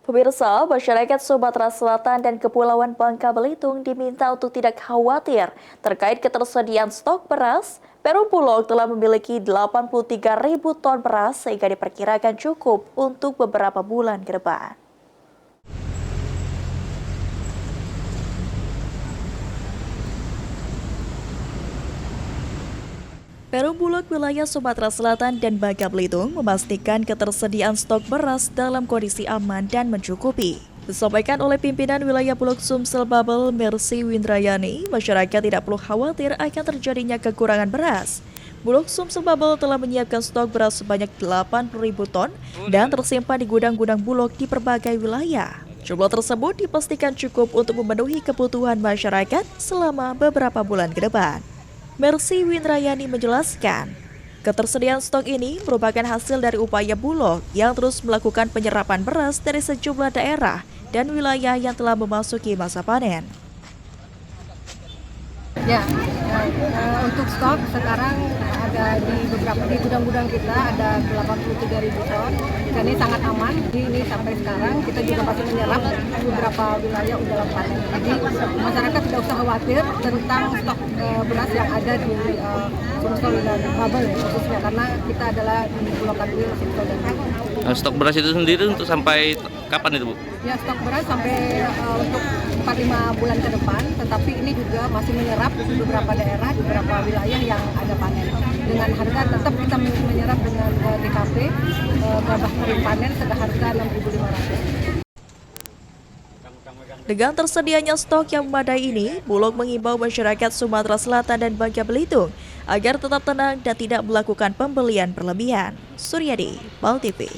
Pemirsa, masyarakat Sumatera Selatan dan Kepulauan Bangka Belitung diminta untuk tidak khawatir terkait ketersediaan stok beras. Perum Bulog telah memiliki 83.000 ton beras sehingga diperkirakan cukup untuk beberapa bulan ke depan. Perum Bulog wilayah Sumatera Selatan dan Bangka Belitung memastikan ketersediaan stok beras dalam kondisi aman dan mencukupi. Disampaikan oleh pimpinan wilayah Bulog Sumsel Babel Mercy Windrayani, masyarakat tidak perlu khawatir akan terjadinya kekurangan beras. Bulog Sumsel Babel telah menyiapkan stok beras sebanyak 80.000 ton dan tersimpan di gudang-gudang Bulog di berbagai wilayah. Jumlah tersebut dipastikan cukup untuk memenuhi kebutuhan masyarakat selama beberapa bulan ke depan. Mercy Windrayani menjelaskan, ketersediaan stok ini merupakan hasil dari upaya Bulog yang terus melakukan penyerapan beras dari sejumlah daerah dan wilayah yang telah memasuki masa panen. Ya, untuk stok sekarang ada di gudang-gudang kita ada 83.000 ton. Dan ini sangat aman. Ini sampai sekarang kita juga masih menyerap beberapa wilayah udah panen. Jadi masyarakat tidak usah khawatir tentang stok beras yang ada di Sumsel dan Babel khususnya karena kita adalah di Pulau Kadwil, Sumsel dan Babel. Stok beras itu sendiri untuk sampai kapan itu, Bu? Ya, stok beras sampai untuk 4-5 bulan ke depan, tetapi ini juga masih menyerap di beberapa daerah, di beberapa wilayah yang ada panen. Dengan harga tetap kita menyerap dengan DKP, gabah kering panen seharga 6.500. Dengan tersedianya stok yang memadai ini, Bulog mengimbau masyarakat Sumatera Selatan dan Bangka Belitung agar tetap tenang dan tidak melakukan pembelian berlebihan. Suryadi, PAL TV.